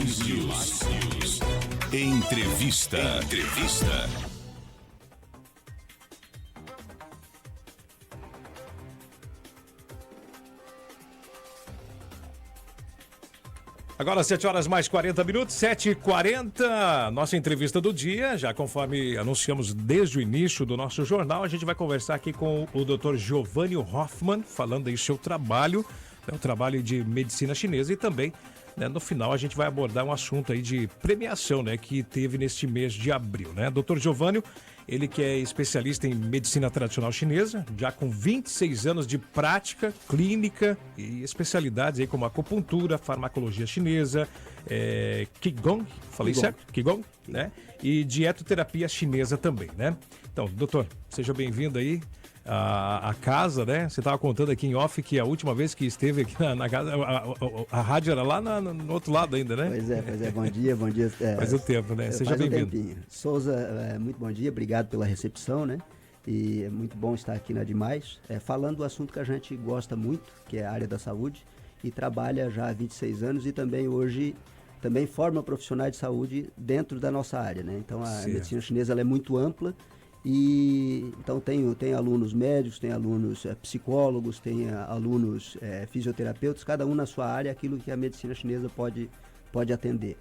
Mais News. Entrevista. Agora 7 horas mais 40 minutos, 7h40, nossa entrevista do dia, já conforme anunciamos desde o início do nosso jornal, a gente vai conversar aqui com o Dr. Giovanni Hoffman, falando aí seu trabalho, o trabalho de medicina chinesa e também, no final a gente vai abordar um assunto aí de premiação, que teve neste mês de abril, Dr. Giovanni, ele que é especialista em medicina tradicional chinesa, já com 26 anos de prática clínica e especialidades aí como acupuntura, farmacologia chinesa, Qigong, falei certo? Qigong, E dietoterapia chinesa também, Então, doutor, seja bem-vindo aí à casa, Você estava contando aqui em off que a última vez que esteve aqui na casa, a rádio era lá no outro lado ainda, Pois é, bom dia. Faz um tempo, Seja bem-vindo. Souza, muito bom dia, obrigado pela recepção, E é muito bom estar aqui na Demais, falando do assunto que a gente gosta muito, que é a área da saúde, e trabalha já há 26 anos e também hoje forma profissionais de saúde dentro da nossa área, Então a medicina chinesa ela é muito ampla. E então tem alunos médicos, tem alunos psicólogos, tem alunos fisioterapeutas, cada um na sua área, aquilo que a medicina chinesa pode atender,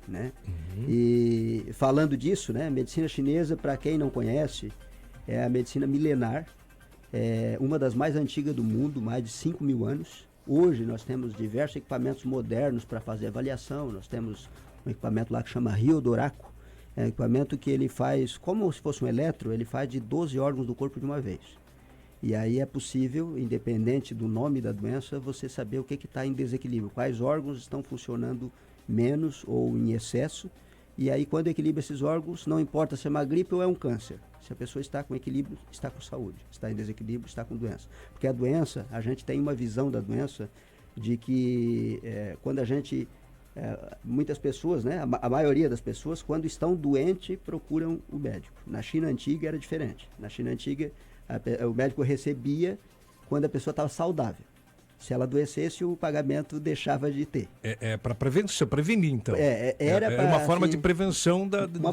E falando disso, a medicina chinesa, para quem não conhece, é a medicina milenar, é uma das mais antigas do mundo, mais de 5.000 anos. Hoje nós temos diversos equipamentos modernos para fazer avaliação, nós temos um equipamento lá que chama Rio Doraco, é um equipamento que ele faz, como se fosse um eletro, ele faz de 12 órgãos do corpo de uma vez. E aí é possível, independente do nome da doença, você saber o que está em desequilíbrio, quais órgãos estão funcionando menos ou em excesso. E aí quando equilibra esses órgãos, não importa se é uma gripe ou é um câncer. Se a pessoa está com equilíbrio, está com saúde. Está em desequilíbrio, está com doença. Porque a doença, a gente tem uma visão da doença de que quando a gente... muitas pessoas, a maioria das pessoas, quando estão doentes, procuram o médico. Na China antiga era diferente. Na China antiga, o médico recebia quando a pessoa estava saudável. Se ela adoecesse, o pagamento deixava de ter. Para prevenir, então. Era uma forma de prevenção.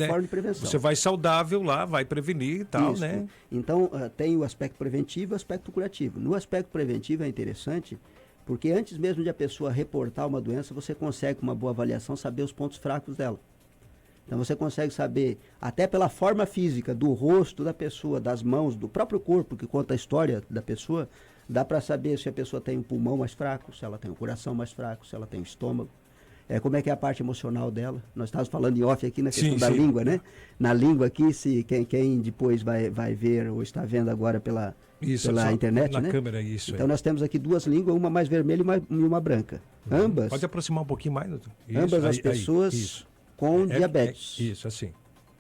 Forma de prevenção. Você vai saudável lá, vai prevenir e tal, Isso. Então, tem o aspecto preventivo e o aspecto curativo. No aspecto preventivo é interessante, porque antes mesmo de a pessoa reportar uma doença, você consegue, com uma boa avaliação, saber os pontos fracos dela. Então você consegue saber, até pela forma física, do rosto da pessoa, das mãos, do próprio corpo, que conta a história da pessoa, dá para saber se a pessoa tem um pulmão mais fraco, se ela tem um coração mais fraco, se ela tem um estômago. Como é que é a parte emocional dela. Nós estávamos falando em off aqui na questão da língua, Na língua aqui, se quem depois vai ver ou está vendo agora pela internet, na câmera, isso. Então nós temos aqui duas línguas, uma mais vermelha e uma branca. Ambas. Pode aproximar um pouquinho mais, doutor. Ambas as pessoas com diabetes. Isso, assim.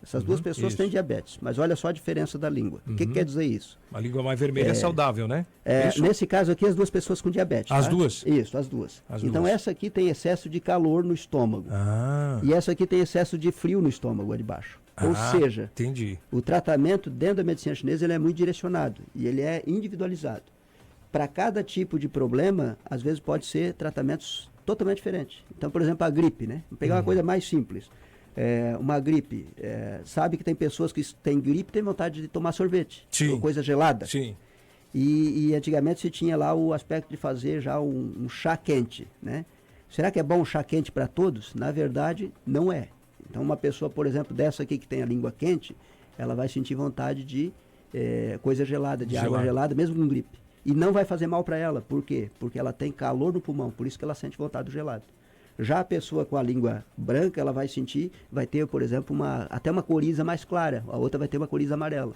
Essas duas pessoas têm diabetes, mas olha só a diferença da língua. O que quer dizer isso? A língua mais vermelha é saudável, Nesse caso aqui, as duas pessoas com diabetes. As duas? Isso, as duas. Então essa aqui tem excesso de calor no estômago. E essa aqui tem excesso de frio no estômago, a de baixo. Ou seja, entendi. O tratamento dentro da medicina chinesa ele é muito direcionado e ele é individualizado. Para cada tipo de problema, às vezes pode ser tratamentos totalmente diferentes. Então, por exemplo, a gripe, Vamos pegar uma coisa mais simples. Uma gripe, sabe que tem pessoas que têm gripe e têm vontade de tomar sorvete, ou coisa gelada. Sim. E antigamente se tinha lá o aspecto de fazer já um chá quente, Será que é bom um chá quente para todos? Na verdade, não é. Então uma pessoa, por exemplo, dessa aqui que tem a língua quente, ela vai sentir vontade de coisa gelada, de água gelada, mesmo com gripe. E não vai fazer mal para ela. Por quê? Porque ela tem calor no pulmão, por isso que ela sente vontade do gelado. Já a pessoa com a língua branca, ela vai ter, por exemplo, até uma coriza mais clara, a outra vai ter uma coriza amarela.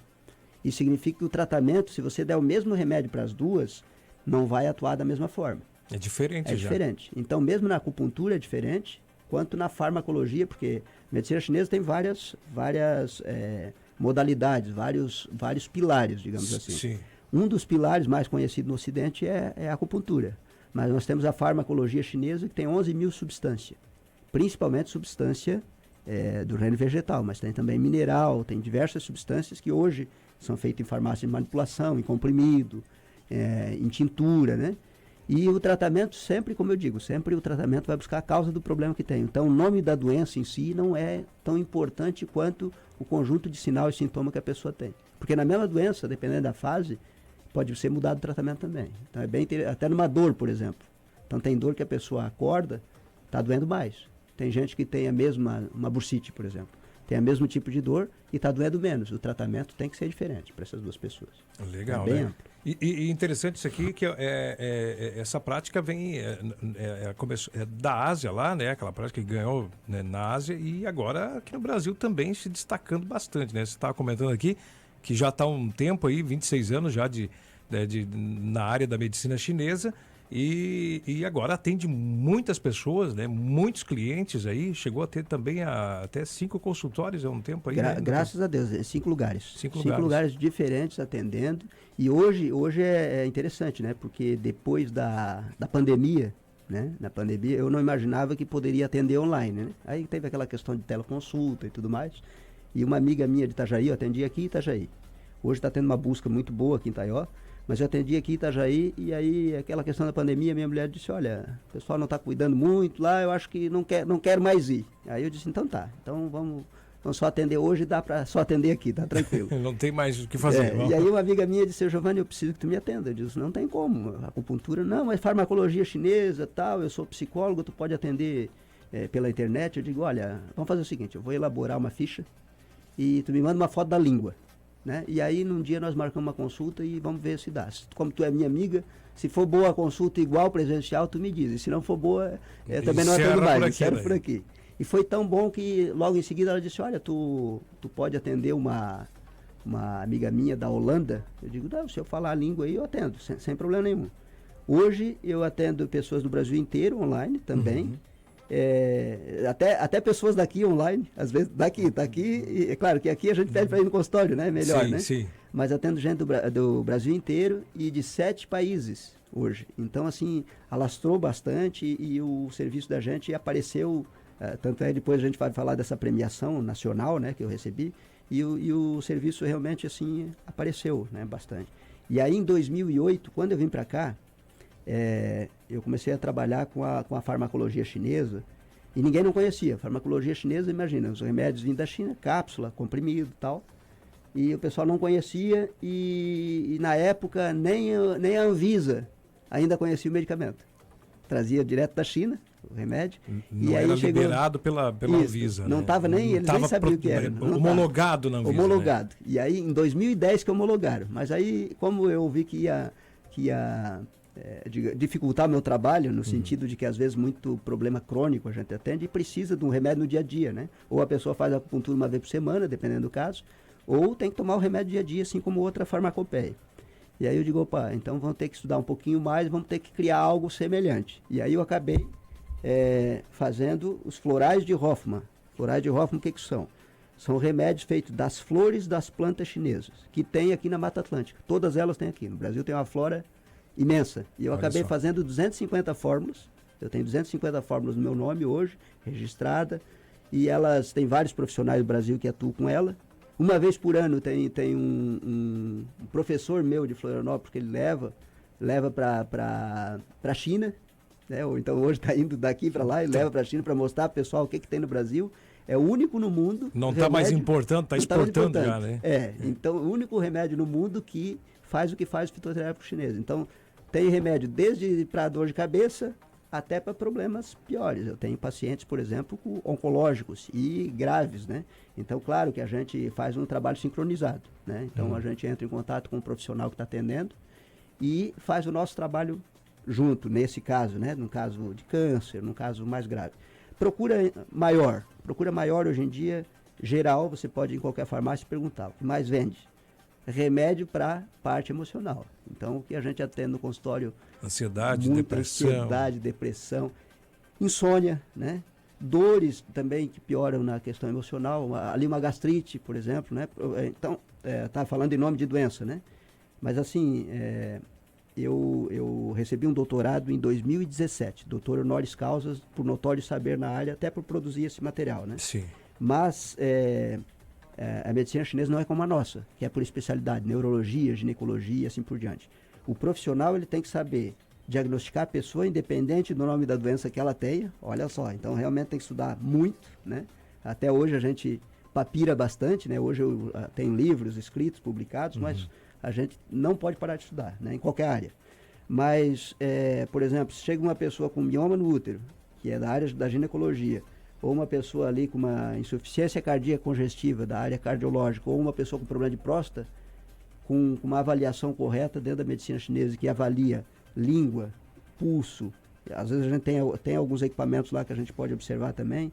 Isso significa que o tratamento, se você der o mesmo remédio para as duas, não vai atuar da mesma forma. É diferente já. É diferente. Então, mesmo na acupuntura é diferente, quanto na farmacologia, porque a medicina chinesa tem várias modalidades, vários pilares, digamos assim. Sim. Um dos pilares mais conhecidos no Ocidente é a acupuntura. Mas nós temos a farmacologia chinesa, que tem 11.000 substâncias. Principalmente substância do reino vegetal, mas tem também mineral, tem diversas substâncias que hoje são feitas em farmácia de manipulação, em comprimido, em tintura, E o tratamento sempre, como eu digo, sempre o tratamento vai buscar a causa do problema que tem. Então o nome da doença em si não é tão importante quanto o conjunto de sinal e sintoma que a pessoa tem. Porque na mesma doença, dependendo da fase, pode ser mudado o tratamento também. Então é bem até numa dor, por exemplo. Então tem dor que a pessoa acorda, está doendo mais. Tem gente que tem a mesma, uma bursite, por exemplo. Tem o mesmo tipo de dor e está doendo menos. O tratamento tem que ser diferente para essas duas pessoas. Legal, bem né? amplo. E interessante isso aqui, que essa prática vem da Ásia lá, né? Aquela prática que ganhou, né, na Ásia e agora aqui no Brasil também se destacando bastante, né? Você estava comentando aqui que já está há um tempo aí, 26 anos já na área da medicina chinesa. E agora atende muitas pessoas, né? Muitos clientes aí. Chegou a ter também até 5 consultórios há um tempo aí. Né? Graças a Deus, 5 lugares. 5 lugares diferentes atendendo. E hoje é interessante, né? Porque depois da pandemia, né? Na pandemia, eu não imaginava que poderia atender online, né? Aí teve aquela questão de teleconsulta e tudo mais. E uma amiga minha de Itajaí, eu atendi aqui em Itajaí. Hoje está tendo uma busca muito boa aqui em Itaió. Mas eu atendi aqui em Itajaí e aí aquela questão da pandemia, minha mulher disse, olha, o pessoal não está cuidando muito lá, eu acho que não quero mais ir. Aí eu disse, então tá, então vamos só atender hoje, dá para só atender aqui, tá tranquilo. Não tem mais o que fazer. E aí uma amiga minha disse, Giovanni, eu preciso que tu me atenda. Eu disse, não tem como, acupuntura não, mas farmacologia chinesa tal, eu sou psicólogo, tu pode atender pela internet. Eu digo, olha, vamos fazer o seguinte, eu vou elaborar uma ficha e tu me manda uma foto da língua. Né? E aí num dia nós marcamos uma consulta e vamos ver se dá. Como tu é minha amiga, se for boa a consulta igual presencial, tu me diz. E se não for boa, também não atendo mais, quero por aqui. E foi tão bom que logo em seguida ela disse, olha, tu pode atender uma amiga minha da Holanda. Eu digo, não, se eu falar a língua aí eu atendo, sem problema nenhum. Hoje eu atendo pessoas do Brasil inteiro online também. Uhum. Até pessoas daqui online, às vezes tá aqui, e é claro que aqui a gente pede para ir no consultório, né? Melhor, sim, né? Sim. Mas atendo gente do Brasil inteiro e de 7 países hoje. Então, assim, alastrou bastante e o serviço da gente apareceu, tanto é depois a gente vai falar dessa premiação nacional, né? Que eu recebi, e o serviço realmente, assim, apareceu, né? Bastante. E aí, em 2008, quando eu vim para cá, eu comecei a trabalhar com a farmacologia chinesa e ninguém não conhecia. Farmacologia chinesa, imagina, os remédios vindo da China, cápsula, comprimido e tal. E o pessoal não conhecia e na época nem a Anvisa ainda conhecia o medicamento. Trazia direto da China o remédio. Não e aí era chegou, liberado pela Anvisa. Não estava nem, eles nem sabiam o que era. Homologado na Anvisa. Homologado. Né? E aí em 2010 que homologaram. Mas aí, como eu vi que ia dificultar meu trabalho, no sentido de que às vezes muito problema crônico a gente atende e precisa de um remédio no dia a dia, né? Ou a pessoa faz a acupuntura uma vez por semana, dependendo do caso, ou tem que tomar o remédio dia a dia, assim como outra farmacopeia. E aí eu digo, opa, então vamos ter que estudar um pouquinho mais, vamos ter que criar algo semelhante. E aí eu acabei fazendo os florais de Hoffmann. Florais de Hoffmann, o que são? São remédios feitos das flores das plantas chinesas, que tem aqui na Mata Atlântica. Todas elas tem aqui. No Brasil tem uma flora imensa. E eu acabei fazendo 250 fórmulas. Eu tenho 250 fórmulas no meu nome hoje, registrada. E elas, tem vários profissionais do Brasil que atuam com ela. Uma vez por ano tem um professor meu de Florianópolis que ele leva para a China. Né? Ou então hoje está indo daqui para lá e leva para a China para mostrar para o pessoal o que tem no Brasil. É o único no mundo. Não está mais importando, está exportando já, né? Então o único remédio no mundo que faz o que faz o fitoterápico chinês. Então tem remédio desde para dor de cabeça até para problemas piores. Eu tenho pacientes, por exemplo, oncológicos e graves, né? Então, claro que a gente faz um trabalho sincronizado, né? Então, a gente entra em contato com o profissional que está atendendo e faz o nosso trabalho junto, nesse caso, né? No caso de câncer, no caso mais grave. Procura maior hoje em dia, geral, você pode ir em qualquer farmácia perguntar, o que mais vende? Remédio para parte emocional. Então, o que a gente atende no consultório... Ansiedade, depressão, insônia, né? Dores também que pioram na questão emocional, ali uma gastrite, por exemplo, né? Então, tá falando em nome de doença, né? Mas assim, eu recebi um doutorado em 2017, doutor honoris causa, por notório saber na área, até por produzir esse material, né? Sim. Mas a medicina chinesa não é como a nossa, que é por especialidade, neurologia, ginecologia, assim por diante. O profissional ele tem que saber diagnosticar a pessoa, independente do nome da doença que ela tenha. Olha só, então realmente tem que estudar muito, né? Até hoje a gente papira bastante, né? Hoje eu tenho livros escritos, publicados, mas a gente não pode parar de estudar, né? Em qualquer área. Mas, por exemplo, se chega uma pessoa com mioma no útero, que é da área da ginecologia, ou uma pessoa ali com uma insuficiência cardíaca congestiva da área cardiológica, ou uma pessoa com problema de próstata, com uma avaliação correta dentro da medicina chinesa, que avalia língua, pulso, às vezes a gente tem alguns equipamentos lá que a gente pode observar também,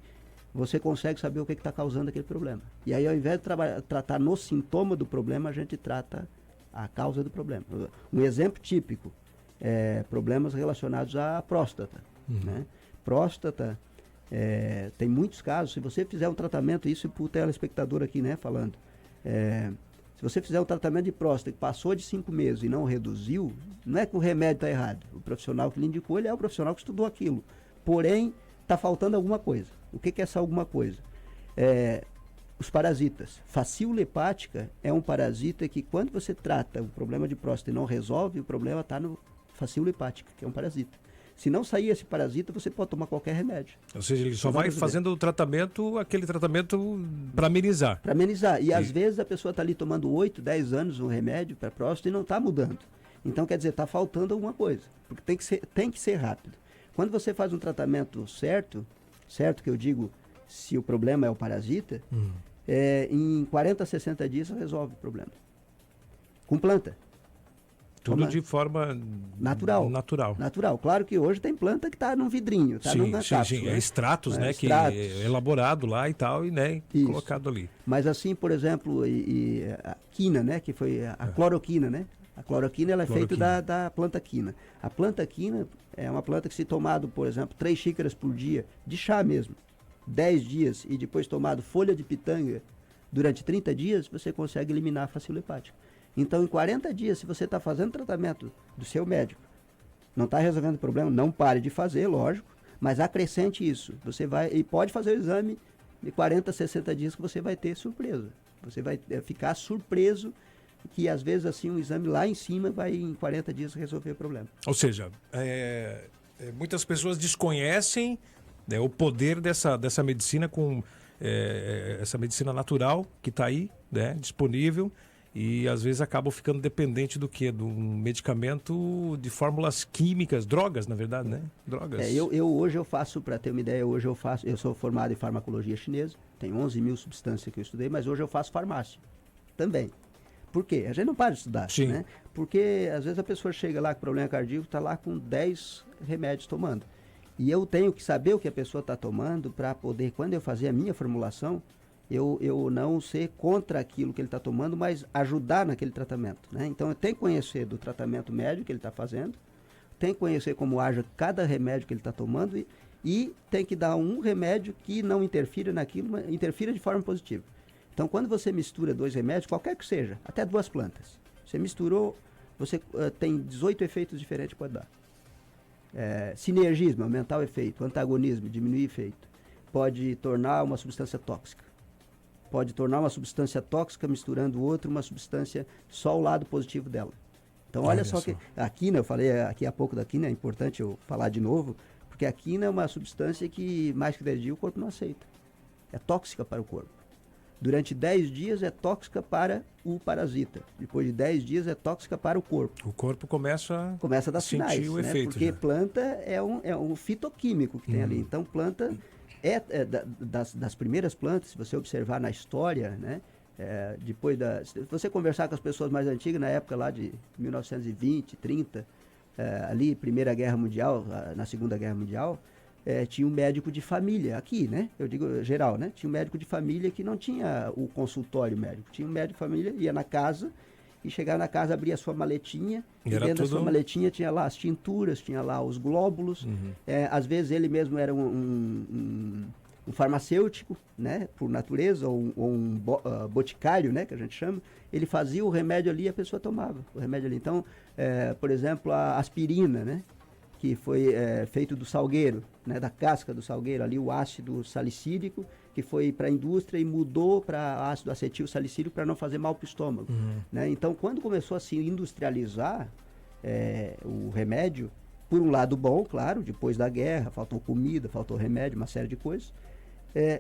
você consegue saber o que está causando aquele problema. E aí, ao invés de tratar no sintoma do problema, a gente trata a causa do problema. Um exemplo típico é problemas relacionados à próstata. Né? Próstata, tem muitos casos, se você fizer um tratamento, isso para o telespectador aqui, né, falando, se você fizer um tratamento de próstata que passou de 5 meses e não reduziu, não é que o remédio está errado. O profissional que lhe indicou, ele é o profissional que estudou aquilo. Porém, está faltando alguma coisa. O que é essa alguma coisa? Os parasitas. Facíola hepática é um parasita que, quando você trata o problema de próstata e não resolve, o problema está no facíola hepática, que é um parasita. Se não sair esse parasita, você pode tomar qualquer remédio. Ou seja, ele só vai fazendo o tratamento, aquele tratamento para amenizar. Para amenizar. E às vezes a pessoa está ali tomando 8, 10 anos um remédio para próstata e não está mudando. Então, quer dizer, está faltando alguma coisa. Porque tem que ser rápido. Quando você faz um tratamento certo que eu digo, se o problema é o parasita, em 40 a 60 dias você resolve o problema. Com planta. Tudo de forma natural. Claro que hoje tem planta que está num vidrinho, está numa cápsula. Sim, é extratos, né? Extratos. Que é elaborado lá e tal, e né, colocado ali. Mas assim, por exemplo, a quina, né? Que foi a cloroquina, né? A cloroquina ela é feita da planta quina. A planta quina é uma planta que, se tomado, por exemplo, 3 xícaras por dia, de chá mesmo, 10 dias, e depois tomado folha de pitanga durante 30 dias, você consegue eliminar a facíola hepática. Então, em 40 dias, se você está fazendo tratamento do seu médico, não está resolvendo o problema, não pare de fazer, lógico, mas acrescente isso. Você vai e pode fazer o exame de 40 a 60 dias que você vai ter surpresa. Você vai ficar surpreso que, às vezes, assim, um exame lá em cima vai, em 40 dias, resolver o problema. Ou seja, muitas pessoas desconhecem, né, o poder dessa medicina essa medicina natural que está aí, né, disponível. E às vezes acabam ficando dependente do quê? De um medicamento de fórmulas químicas, drogas, na verdade, né? Drogas. Hoje eu faço, para ter uma ideia, eu sou formado em farmacologia chinesa, tem 11 mil substâncias que eu estudei, mas hoje eu faço farmácia também. Por quê? A gente não para de estudar, Sim. Né? Porque às vezes a pessoa chega lá com problema cardíaco, está lá com 10 remédios tomando. E eu tenho que saber o que a pessoa está tomando para poder, quando eu fazer a minha formulação, eu não ser contra aquilo que ele está tomando, mas ajudar naquele tratamento. Né? Então, eu tenho que conhecer do tratamento médio que ele está fazendo, tenho que conhecer como age cada remédio que ele está tomando e tem que dar um remédio que não interfira naquilo, mas interfira de forma positiva. Então, quando você mistura 2 remédios, qualquer que seja, até 2 plantas, você misturou, você tem 18 efeitos diferentes que pode dar. Sinergismo, aumentar o efeito, antagonismo, diminuir o efeito. Pode tornar uma substância tóxica. Pode tornar uma substância tóxica misturando uma substância só o lado positivo dela. Então, olha só que a quina, eu falei aqui há pouco da quina, é importante eu falar de novo, porque a quina é uma substância que, mais que 10 dias, o corpo não aceita. É tóxica para o corpo. Durante 10 dias é tóxica para o parasita. Depois de 10 dias é tóxica para o corpo. O corpo começa a dar sinais, o né? efeito. Porque já. Planta é um fitoquímico que tem ali. Então, planta das primeiras plantas, se você observar na história, né? Se você conversar com as pessoas mais antigas, na época lá de 1920, 30, ali, Primeira Guerra Mundial, na Segunda Guerra Mundial, tinha um médico de família, aqui, né? Eu digo geral, né? Tinha um médico de família que não tinha o consultório médico. Tinha um médico de família, ia na casa e chegava na casa, abria a sua maletinha e dentro da sua maletinha tinha lá as tinturas, tinha lá os glóbulos. Às vezes ele mesmo era um farmacêutico, né? Por natureza, ou um boticário, né? Que a gente chama. Ele fazia o remédio ali e a pessoa tomava o remédio ali. Então, por exemplo, a aspirina, né? Que foi feito do salgueiro, né, da casca do salgueiro, ali o ácido salicílico, que foi para a indústria e mudou para ácido acetil salicílico para não fazer mal para o estômago. Né? Então, quando começou a se industrializar o remédio, por um lado bom, claro, depois da guerra, faltou comida, faltou remédio, uma série de coisas.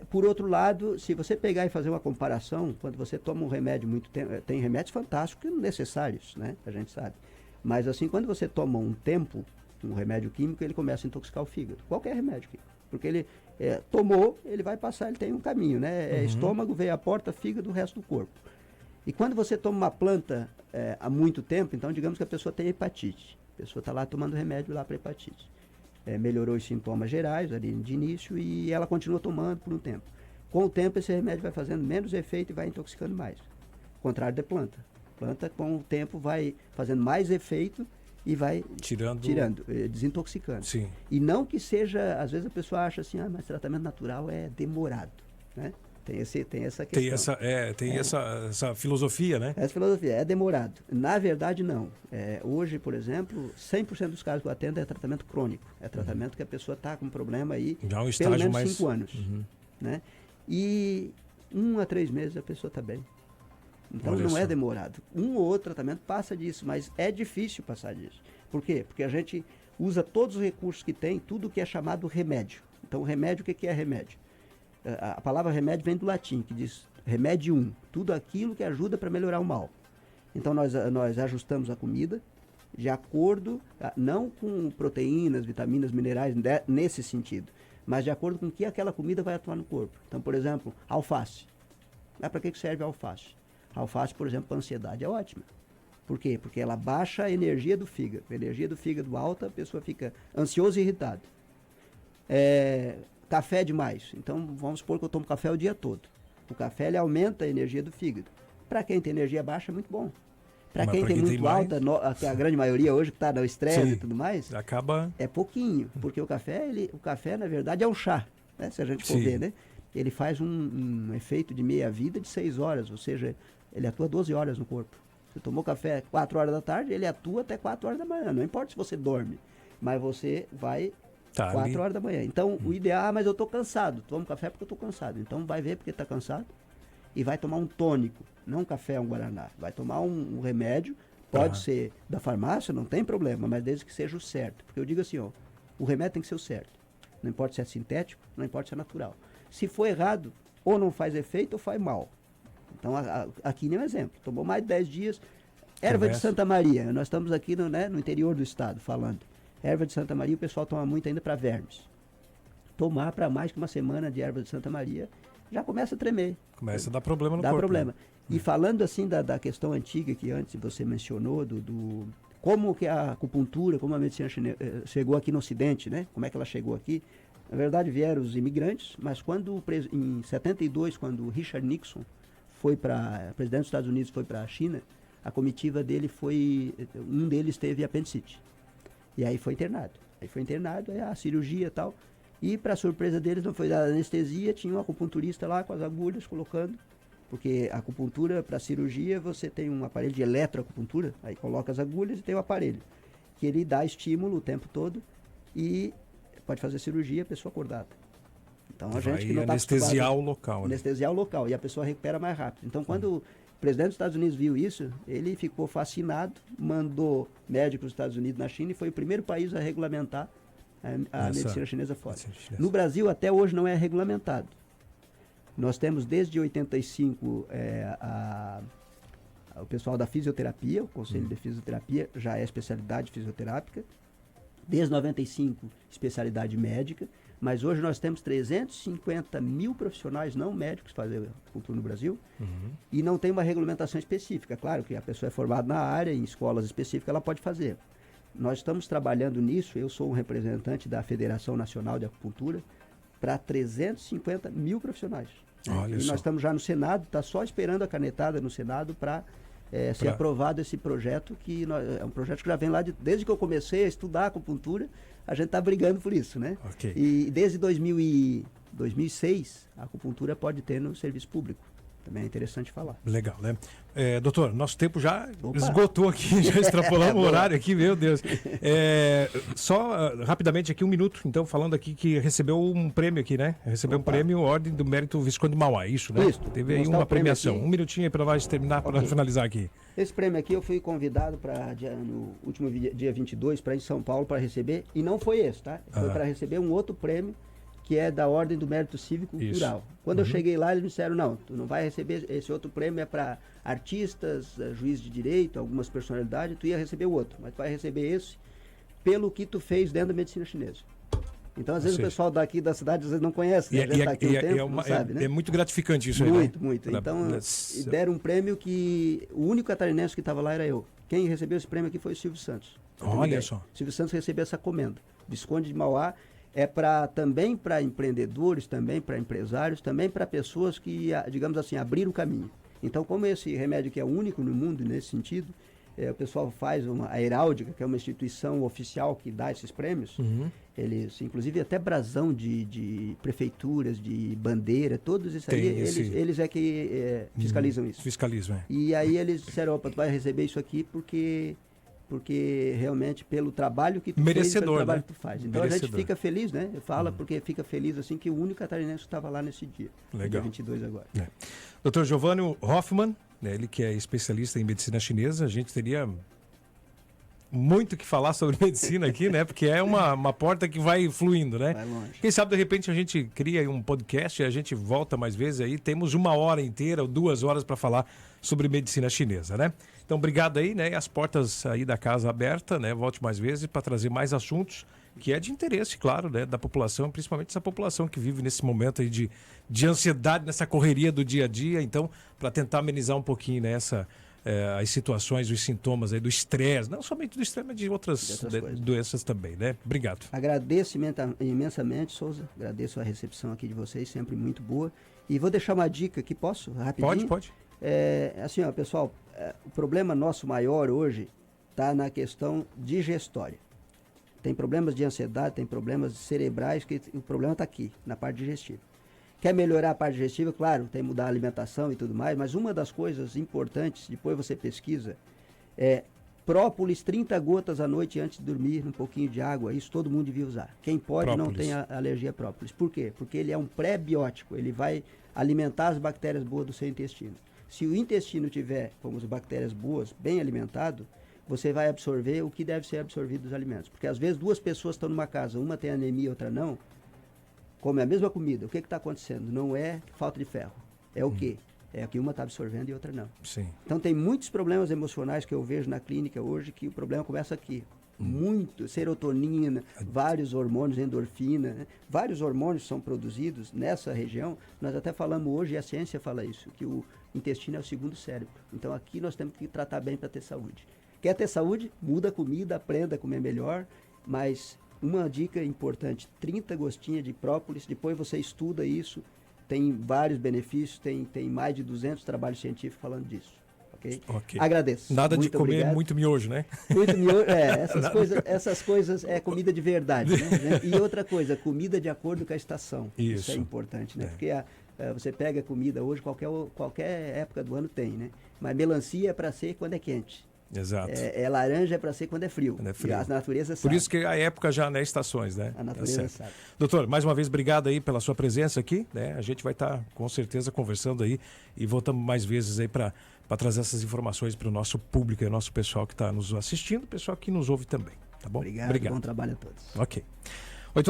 Por outro lado, se você pegar e fazer uma comparação, quando você toma um remédio muito tempo, tem remédios fantásticos e necessários, né? A gente sabe. Mas assim, quando você toma um tempo, um remédio químico, ele começa a intoxicar o fígado. Qualquer remédio químico. Porque ele tomou, ele vai passar, ele tem um caminho, né? Estômago, veio a porta, fígado, o resto do corpo. E quando você toma uma planta há muito tempo, então digamos que a pessoa tem hepatite. A pessoa está lá tomando remédio lá para hepatite. Melhorou os sintomas gerais ali de início e ela continua tomando por um tempo. Com o tempo, esse remédio vai fazendo menos efeito e vai intoxicando mais. Contrário da planta. Planta, com o tempo, vai fazendo mais efeito e vai tirando, desintoxicando. Sim. E não que seja, às vezes a pessoa acha assim, mas tratamento natural é demorado, né? Tem essa questão. Tem essa filosofia, né? Essa filosofia, é demorado. Na verdade, não. Hoje, por exemplo, 100% dos casos que eu atendo é tratamento crônico. É tratamento que a pessoa está com um problema aí já um pelo menos mais... 5 anos. Né? E 1 a 3 meses a pessoa está bem. Então não é demorado. Um ou outro tratamento passa disso, mas é difícil passar disso. Por quê? Porque a gente usa todos os recursos que tem, tudo que é chamado remédio. Então, remédio, o que é remédio? A palavra remédio vem do latim, que diz remedium, tudo aquilo que ajuda para melhorar o mal. Então nós ajustamos a comida de acordo, não com proteínas, vitaminas, minerais, nesse sentido, mas de acordo com o que aquela comida vai atuar no corpo. Então, por exemplo, alface. Para que serve a alface? A alface, por exemplo, para ansiedade é ótima. Por quê? Porque ela baixa a energia do fígado. A energia do fígado alta, a pessoa fica ansiosa e irritada. Café demais. Então, vamos supor que eu tomo café o dia todo. O café, ele aumenta a energia do fígado. Para quem tem energia baixa, é muito bom. Para quem tem muito alta, que a grande maioria hoje que está no estresse e tudo mais, é pouquinho. Porque o café, na verdade, é um chá, né? Se a gente for ver, né? Ele faz um efeito de meia-vida de 6 horas, ou seja, ele atua 12 horas no corpo. Você tomou café 4 horas da tarde, ele atua até 4 horas da manhã. Não importa se você dorme, mas você vai 4 horas da manhã. Então, o ideal, mas eu estou cansado. Tomo café porque eu estou cansado. Então, vai ver porque está cansado e vai tomar um tônico, não um café, um guaraná. Vai tomar um remédio, pode ser da farmácia, não tem problema, mas desde que seja o certo. Porque eu digo assim, o remédio tem que ser o certo. Não importa se é sintético, não importa se é natural. Se for errado, ou não faz efeito ou faz mal. Então, aqui nem um exemplo. Tomou mais de 10 dias. Erva de Santa Maria. Nós estamos aqui no interior do estado falando. Erva de Santa Maria, o pessoal toma muito ainda para vermes. Tomar para mais que uma semana de erva de Santa Maria, já começa a tremer. Começa a dar problema no corpo. Dá problema. Né? E falando assim da questão antiga que antes você mencionou, como que a acupuntura, como a medicina chinesa chegou aqui no Ocidente, né? Como é que ela chegou aqui? Na verdade vieram os imigrantes, mas em 72, quando o Richard Nixon presidente dos Estados Unidos foi para a China, a comitiva dele um deles teve apendicite. E aí foi internado. Aí a cirurgia e tal. E para surpresa deles não foi dada anestesia, tinha um acupunturista lá com as agulhas colocando, porque a acupuntura para cirurgia você tem um aparelho de eletroacupuntura, aí coloca as agulhas e tem o aparelho, que ele dá estímulo o tempo todo e pode fazer cirurgia a pessoa acordada. Então a gente que não está anestesiar o local. Anestesiar o local e a pessoa recupera mais rápido. Então quando o presidente dos Estados Unidos viu isso, ele ficou fascinado, mandou médicos dos Estados Unidos na China e foi o primeiro país a regulamentar a medicina chinesa fora. No Brasil, até hoje, não é regulamentado. Nós temos desde 85 o pessoal da fisioterapia, o Conselho de Fisioterapia já é especialidade fisioterápica. Desde 95, especialidade médica. Mas hoje nós temos 350 mil profissionais não médicos fazendo acupuntura no Brasil e não tem uma regulamentação específica. Claro que a pessoa é formada na área, em escolas específicas, ela pode fazer. Nós estamos trabalhando nisso, eu sou um representante da Federação Nacional de Acupuntura, para 350 mil profissionais. Olha e só. nós estamos já no Senado, está só esperando a canetada no Senado para ser aprovado esse projeto, que é um projeto que já vem lá desde que eu comecei a estudar acupuntura, a gente está brigando por isso, né? Okay. E desde 2006, a acupuntura pode ter no serviço público. Também é interessante falar. Legal, né? Doutor, nosso tempo já esgotou aqui, já extrapolamos o horário aqui, meu Deus. Só rapidamente aqui, 1 minuto, então, falando aqui que recebeu um prêmio aqui, né? Recebeu um prêmio, Ordem do Mérito Visconde de Mauá, isso, né? Isso. Teve aí uma premiação. 1 minutinho aí para nós terminar, para finalizar aqui. Esse prêmio aqui eu fui convidado no último dia 22 para ir em São Paulo para receber, e não foi esse, tá? Foi para receber um outro prêmio, que é da Ordem do Mérito Cívico e Cultural. Quando eu cheguei lá, eles me disseram, não, tu não vai receber, esse outro prêmio é para artistas, juízes de direito, algumas personalidades, tu ia receber o outro, mas tu vai receber esse pelo que tu fez dentro da medicina chinesa. Então, às vezes, o pessoal daqui da cidade às vezes não conhece, né? Já tá aqui um tempo, não sabe, né? É muito gratificante isso aí, Muito, né? muito. Então, deram um prêmio que o único catarinense que estava lá era eu. Quem recebeu esse prêmio aqui foi o Silvio Santos. Olha só. Silvio Santos recebeu essa comenda. Visconde de Mauá é também para empreendedores, também para empresários, também para pessoas que, digamos assim, abriram o caminho. Então, como esse remédio que é único no mundo nesse sentido, o pessoal faz a Heráldica, que é uma instituição oficial que dá esses prêmios, eles, inclusive até brasão de prefeituras, de bandeira, todos isso aí, eles é que fiscalizam isso. Fiscalizam, E aí eles disseram, opa, tu vai receber isso aqui porque realmente pelo trabalho que tu fez, pelo trabalho que tu faz. Então a gente fica feliz, né? Fala porque fica feliz assim que o único catarinense estava lá nesse dia. Legal. Dia 22 agora. Dr. Giovanni Hoffmann, né, ele que é especialista em medicina chinesa, a gente teria muito que falar sobre medicina aqui, né? Porque é uma porta que vai fluindo, né? Vai longe. Quem sabe, de repente, a gente cria um podcast e a gente volta mais vezes aí. Temos 1 hora inteira ou 2 horas para falar sobre medicina chinesa, né? Então, obrigado aí, né? E as portas aí da casa aberta, né? Volte mais vezes para trazer mais assuntos que é de interesse, claro, né? Da população, principalmente essa população que vive nesse momento aí de ansiedade, nessa correria do dia a dia. Então, para tentar amenizar um pouquinho, né? As situações, os sintomas aí do estresse, não somente do estresse, mas de outras doenças também, né? Obrigado. Agradeço imensamente, Souza, agradeço a recepção aqui de vocês, sempre muito boa. E vou deixar uma dica aqui, posso? Rapidinho? Pode. Assim, ó, pessoal, o problema nosso maior hoje está na questão digestória. Tem problemas de ansiedade, tem problemas cerebrais, que o problema está aqui, na parte digestiva. Quer melhorar a parte digestiva? Claro, tem que mudar a alimentação e tudo mais, mas uma das coisas importantes, depois você pesquisa, é própolis 30 gotas à noite antes de dormir, um pouquinho de água, isso todo mundo devia usar. Quem pode não tem alergia a própolis. Por quê? Porque ele é um pré-biótico, ele vai alimentar as bactérias boas do seu intestino. Se o intestino tiver, como as bactérias boas, bem alimentado, você vai absorver o que deve ser absorvido dos alimentos. Porque às vezes 2 pessoas estão numa casa, uma tem anemia, outra não, come a mesma comida. O que está acontecendo? Não é falta de ferro. É o quê? É que uma está absorvendo e outra não. Sim. Então tem muitos problemas emocionais que eu vejo na clínica hoje, que o problema começa aqui. Muito, serotonina, vários hormônios, endorfina, né? Vários hormônios são produzidos nessa região. Nós até falamos hoje, e a ciência fala isso, que o intestino é o segundo cérebro. Então aqui nós temos que tratar bem para ter saúde. Quer ter saúde? Muda a comida, aprenda a comer melhor, mas uma dica importante, 30 gostinhas de própolis, depois você estuda isso, tem vários benefícios, tem mais de 200 trabalhos científicos falando disso. Ok? Agradeço. Nada de comer obrigado. Muito miojo, né? Muito miojo, essas coisas é comida de verdade, né? E outra coisa, comida de acordo com a estação. Isso é importante, né? Porque você pega comida hoje, qualquer época do ano tem, né? Mas melancia é para ser quando é quente. Exato. Laranja é para ser quando é frio. E a natureza sabe. Por isso que a época já, né, estações, né? A natureza sabe. Doutor, mais uma vez, obrigado aí pela sua presença aqui, né? A gente vai estar, com certeza, conversando aí e voltamos mais vezes aí para trazer essas informações para o nosso público e o nosso pessoal que está nos assistindo, o pessoal que nos ouve também, tá bom? Obrigado. Bom trabalho a todos. Ok. 8 horas